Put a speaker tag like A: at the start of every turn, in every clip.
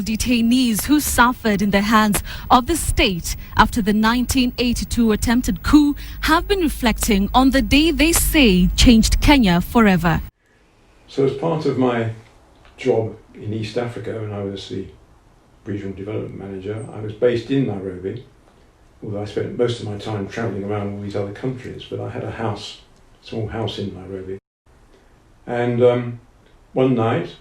A: Detainees who suffered in the hands of the state after the 1982 attempted coup have been reflecting on the day they say changed Kenya forever.
B: So as part of my job in East Africa, when I was the regional development manager, I was based in Nairobi, although I spent most of my time travelling around all these other countries, but I had a small house in Nairobi. And one night,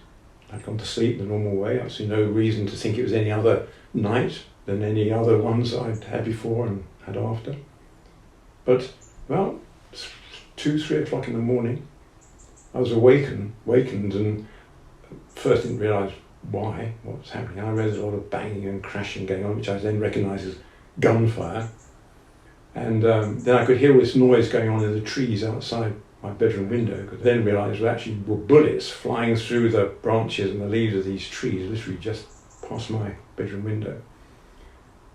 B: I'd gone to sleep the normal way. I see no reason to think it was any other night than any other ones I'd had before and had after. But about 2-3 o'clock in the morning, I was awakened and first didn't realise what was happening. I realised a lot of banging and crashing going on, which I then recognised as gunfire. And then I could hear this noise going on in the trees outside my bedroom window. Could then realise there actually were bullets flying through the branches and the leaves of these trees, literally just past my bedroom window.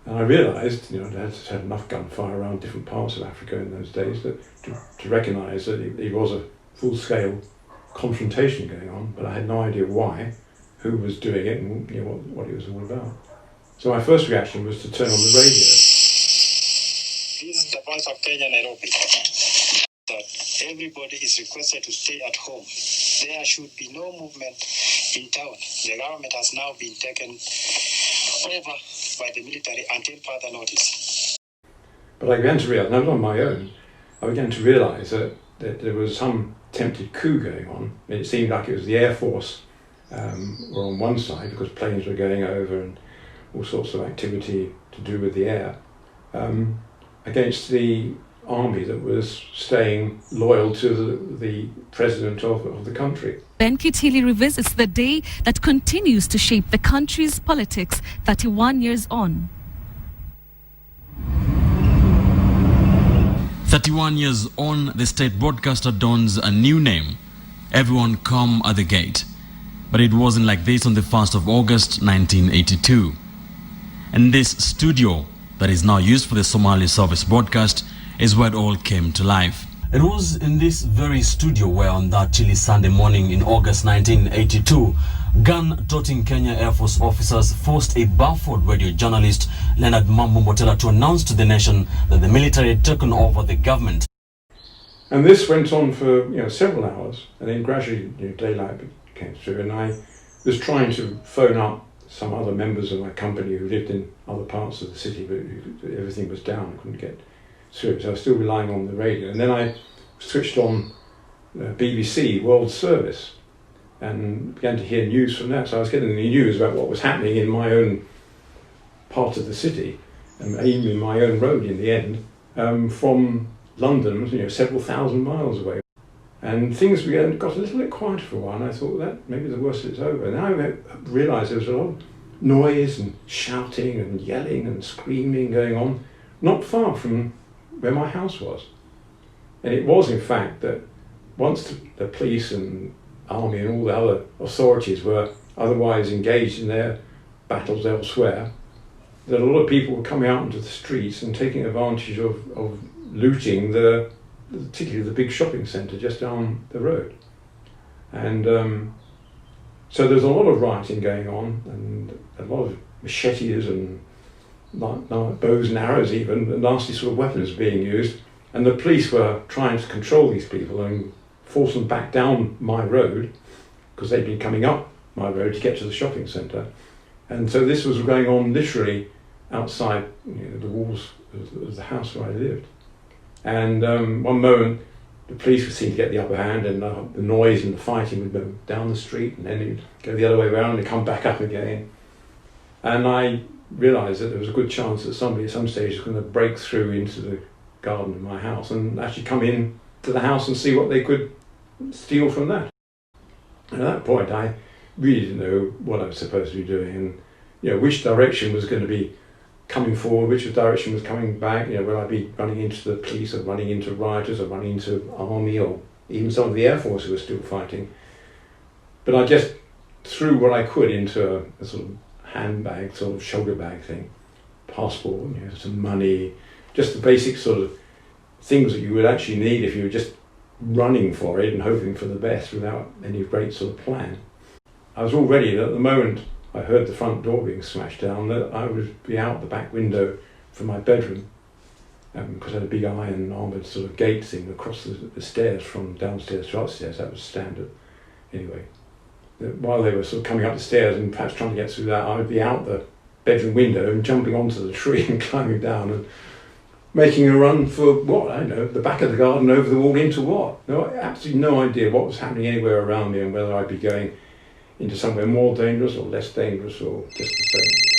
B: And I realised, I'd had enough gunfire around different parts of Africa in those days to recognise that it was a full-scale confrontation going on, but I had no idea why, who was doing it, and what it was all about. So my first reaction was to turn on the radio.
C: This is the voice of Kenya, Nairobi. That everybody is requested to stay at home. There should be no movement in town. The government has now been taken over by the military until further notice.
B: But I began to realise, and I was on my own, I began to realise that there was some attempted coup going on. It seemed like it was the Air Force were on one side because planes were going over and all sorts of activity to do with the air, against the army that was staying loyal to the president of the country.
A: Ben Kitili revisits the day that continues to shape the country's politics 31 years on.
D: 31 years on, the state broadcaster dons a new name. Everyone come at the gate. But it wasn't like this on the 1st of August 1982. And this studio that is now used for the Somali service broadcast is where it all came to life. It was in this very studio where on that chilly Sunday morning in August 1982, gun-toting Kenya Air Force officers forced a baffled radio journalist, Leonard Mambo Mbotela, to announce to the nation that the military had taken over the government.
B: And this went on for several hours, and then gradually daylight came through, and I was trying to phone up some other members of my company who lived in other parts of the city, but everything was down. I couldn't get through, so I was still relying on the radio. And then I switched on BBC World Service and began to hear news from that. So I was getting the news about what was happening in my own part of the city, and even in my own road in the end, from London, several thousand miles away. And things got a little bit quieter for a while, and I thought that maybe the worst of it's over. And then I realised there was a lot of noise and shouting and yelling and screaming going on, not far from where my house was. And it was, in fact, that once the police and army and all the other authorities were otherwise engaged in their battles elsewhere, that a lot of people were coming out into the streets and taking advantage of looting particularly the big shopping centre just down the road. And so there's a lot of rioting going on, and a lot of machetes and bows and arrows, even nasty sort of weapons being used. And the police were trying to control these people and force them back down my road, because they'd been coming up my road to get to the shopping centre. And so this was going on literally outside the walls of the house where I lived. And one moment the police would seem to get the upper hand, and the noise and the fighting would go down the street, and then it'd go the other way around and come back up again. And I realised that there was a good chance that somebody at some stage was going to break through into the garden of my house and actually come in to the house and see what they could steal from that. And at that point I really didn't know what I was supposed to be doing, and which direction was going to be coming forward, which direction was coming back. Would I be running into the police, or running into rioters, or running into army, or even some of the Air Force who were still fighting? But I just threw what I could into a sort of handbag, sort of shoulder bag thing, passport, some money, just the basic sort of things that you would actually need if you were just running for it and hoping for the best without any great sort of plan. I was all ready, and at the moment I heard the front door being smashed down, that I would be out the back window from my bedroom, because I had a big iron armoured sort of gate thing across the stairs from downstairs to upstairs. That was standard. Anyway, while they were sort of coming up the stairs and perhaps trying to get through that, I would be out the bedroom window and jumping onto the tree and climbing down and making a run for, what, I don't know, the back of the garden, over the wall, into what? No, absolutely no idea what was happening anywhere around me and whether I'd be going into somewhere more dangerous or less dangerous or just the same.